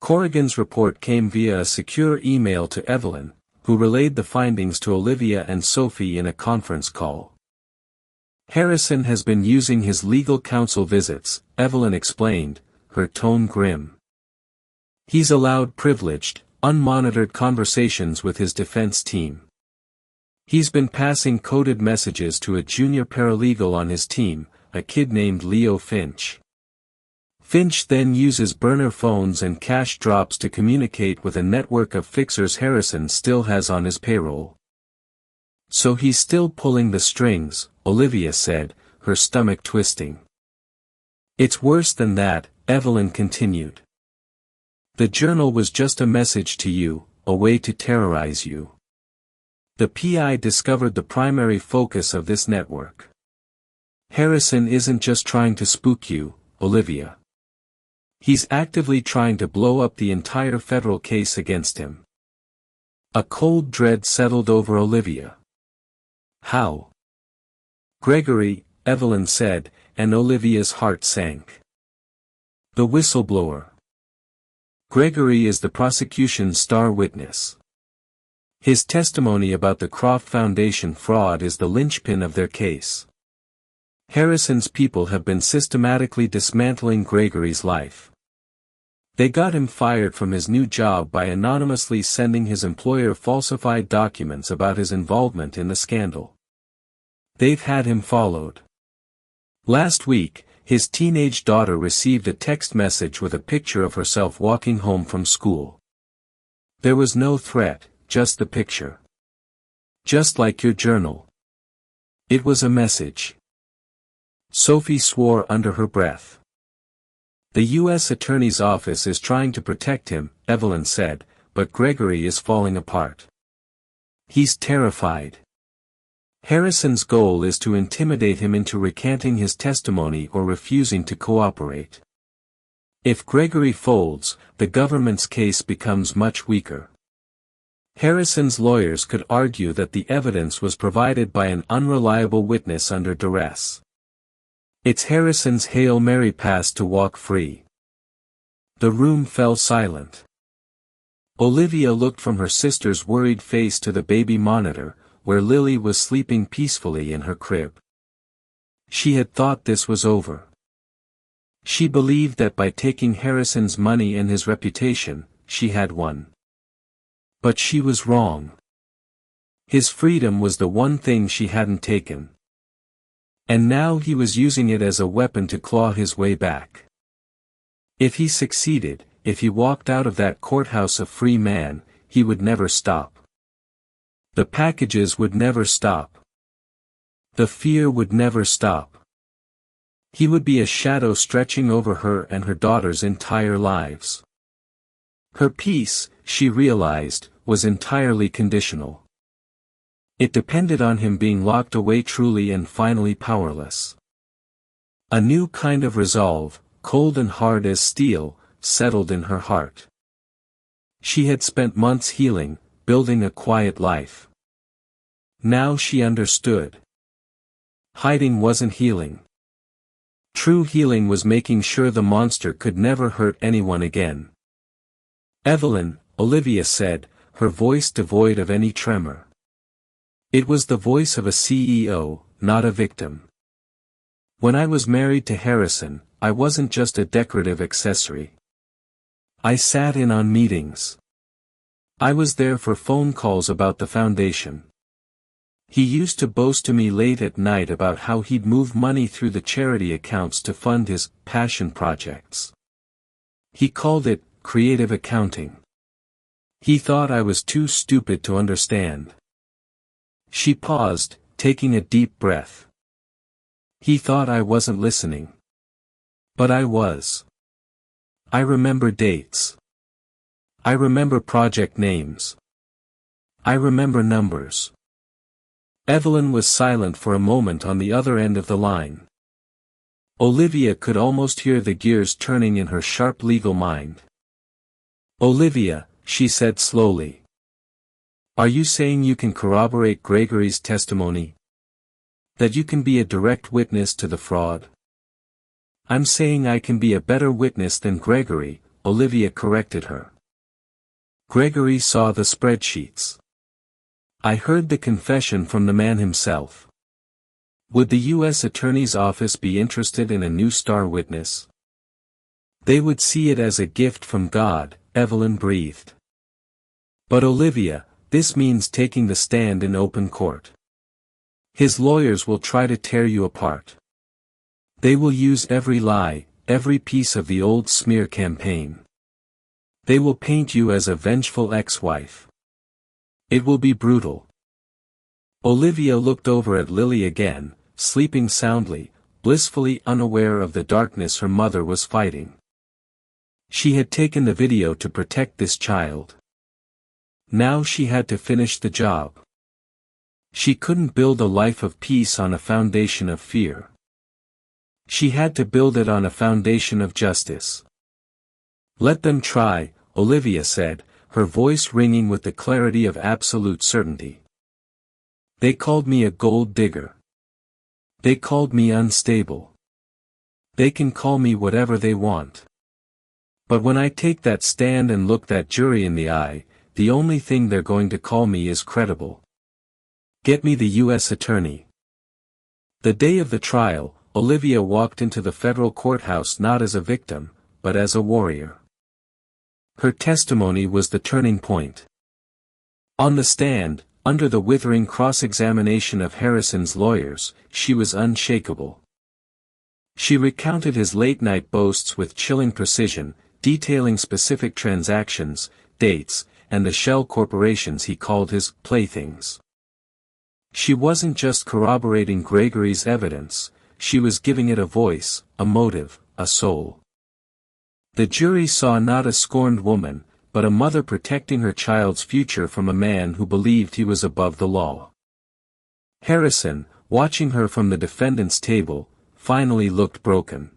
Corrigan's report came via a secure email to Evelyn, who relayed the findings to Olivia and Sophie in a conference call. "Harrison has been using his legal counsel visits," Evelyn explained, her tone grim. "He's allowed privileged, unmonitored conversations with his defense team. He's been passing coded messages to a junior paralegal on his team, a kid named Leo Finch. Finch then uses burner phones and cash drops to communicate with a network of fixers Harrison still has on his payroll. So he's still pulling the strings," Olivia said, her stomach twisting. "It's worse than that," Evelyn continued. "The journal was just a message to you, a way to terrorize you. The PI discovered the primary focus of this network. Harrison isn't just trying to spook you, Olivia. He's actively trying to blow up the entire federal case against him." A cold dread settled over Olivia. "How?" "Gregory," Evelyn said, and Olivia's heart sank. "The whistleblower. Gregory is the prosecution's star witness. His testimony about the Croft Foundation fraud is the linchpin of their case. Harrison's people have been systematically dismantling Gregory's life. They got him fired from his new job by anonymously sending his employer falsified documents about his involvement in the scandal. They've had him followed. Last week, his teenage daughter received a text message with a picture of herself walking home from school. There was no threat, just the picture. Just like your journal. It was a message." Sophie swore under her breath. "The U.S. Attorney's Office is trying to protect him," Evelyn said, "but Gregory is falling apart. He's terrified. Harrison's goal is to intimidate him into recanting his testimony or refusing to cooperate. If Gregory folds, the government's case becomes much weaker. Harrison's lawyers could argue that the evidence was provided by an unreliable witness under duress. It's Harrison's Hail Mary pass to walk free. The room fell silent. Olivia looked from her sister's worried face to the baby monitor, where Lily was sleeping peacefully in her crib. She had thought this was over. She believed that by taking Harrison's money and his reputation, she had won. But she was wrong. His freedom was the one thing she hadn't taken. And now he was using it as a weapon to claw his way back. If he succeeded, if he walked out of that courthouse a free man, he would never stop. The packages would never stop. The fear would never stop. He would be a shadow stretching over her and her daughter's entire lives. Her peace, she realized, was entirely conditional. It depended on him being locked away truly and finally powerless. A new kind of resolve, cold and hard as steel, settled in her heart. She had spent months healing, building a quiet life. Now she understood. Hiding wasn't healing. True healing was making sure the monster could never hurt anyone again. Evelyn, Olivia said, her voice devoid of any tremor. It was the voice of a CEO, not a victim. When I was married to Harrison, I wasn't just a decorative accessory. I sat in on meetings. I was there for phone calls about the foundation. He used to boast to me late at night about how he'd move money through the charity accounts to fund his passion projects. He called it creative accounting. He thought I was too stupid to understand. She paused, taking a deep breath. He thought I wasn't listening. But I was. I remember dates. I remember project names. I remember numbers. Evelyn was silent for a moment on the other end of the line. Olivia could almost hear the gears turning in her sharp legal mind. Olivia, she said slowly. Are you saying you can corroborate Gregory's testimony? That you can be a direct witness to the fraud? I'm saying I can be a better witness than Gregory, Olivia corrected her. Gregory saw the spreadsheets. I heard the confession from the man himself. Would the U.S. Attorney's Office be interested in a new star witness? They would see it as a gift from God, Evelyn breathed. But Olivia, this means taking the stand in open court. His lawyers will try to tear you apart. They will use every lie, every piece of the old smear campaign. They will paint you as a vengeful ex-wife. It will be brutal. Olivia looked over at Lily again, sleeping soundly, blissfully unaware of the darkness her mother was fighting. She had taken the video to protect this child. Now she had to finish the job. She couldn't build a life of peace on a foundation of fear. She had to build it on a foundation of justice. Let them try, Olivia said, her voice ringing with the clarity of absolute certainty. They called me a gold digger. They called me unstable. They can call me whatever they want. But when I take that stand and look that jury in the eye, the only thing they're going to call me is credible. Get me the U.S. Attorney. The day of the trial, Olivia walked into the federal courthouse not as a victim, but as a warrior. Her testimony was the turning point. On the stand, under the withering cross-examination of Harrison's lawyers, she was unshakable. She recounted his late-night boasts with chilling precision, detailing specific transactions, dates, and the shell corporations he called his playthings. She wasn't just corroborating Gregory's evidence, she was giving it a voice, a motive, a soul. The jury saw not a scorned woman, but a mother protecting her child's future from a man who believed he was above the law. Harrison, watching her from the defendant's table, finally looked broken.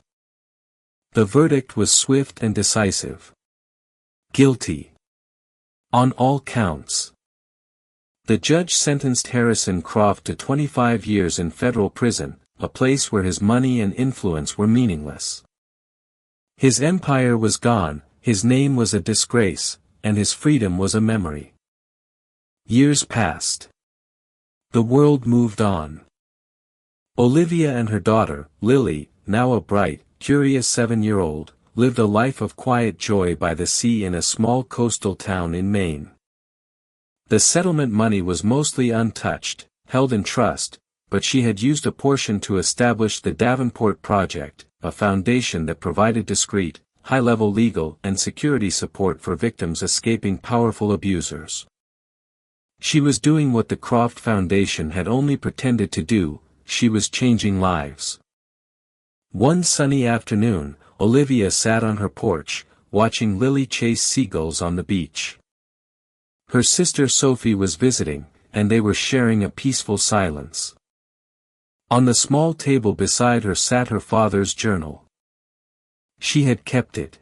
The verdict was swift and decisive. Guilty. On all counts. The judge sentenced Harrison Croft to 25 years in federal prison, a place where his money and influence were meaningless. His empire was gone, his name was a disgrace, and his freedom was a memory. Years passed. The world moved on. Olivia and her daughter, Lily, now a bright, curious 7-year-old, lived a life of quiet joy by the sea in a small coastal town in Maine. The settlement money was mostly untouched, held in trust, but she had used a portion to establish the Davenport Project, a foundation that provided discreet, high-level legal and security support for victims escaping powerful abusers. She was doing what the Croft Foundation had only pretended to do, she was changing lives. One sunny afternoon, Olivia sat on her porch, watching Lily chase seagulls on the beach. Her sister Sophie was visiting, and they were sharing a peaceful silence. On the small table beside her sat her father's journal. She had kept it.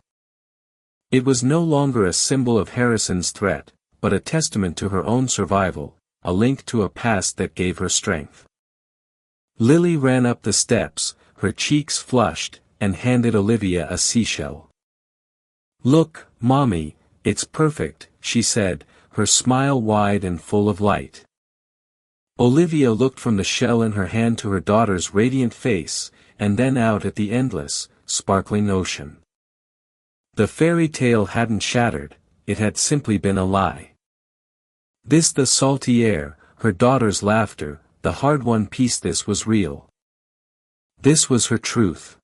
It was no longer a symbol of Harrison's threat, but a testament to her own survival, a link to a past that gave her strength. Lily ran up the steps, her cheeks flushed, and handed Olivia a seashell. "Look, Mommy, it's perfect," she said, her smile wide and full of light. Olivia looked from the shell in her hand to her daughter's radiant face, and then out at the endless, sparkling ocean. The fairy tale hadn't shattered, it had simply been a lie. This the salty air, her daughter's laughter, the hard-won peace, this was real. This was her truth.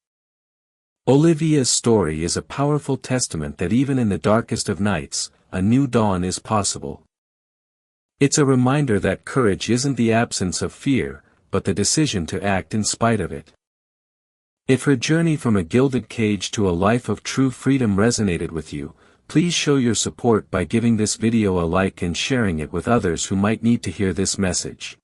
Olivia's story is a powerful testament that even in the darkest of nights, a new dawn is possible. It's a reminder that courage isn't the absence of fear, but the decision to act in spite of it. If her journey from a gilded cage to a life of true freedom resonated with you, please show your support by giving this video a like and sharing it with others who might need to hear this message.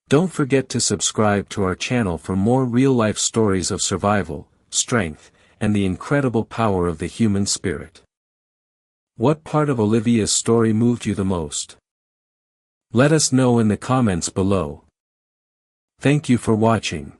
Don't forget to subscribe to our channel for more real-life stories of survival, strength, and the incredible power of the human spirit. What part of Olivia's story moved you the most? Let us know in the comments below. Thank you for watching.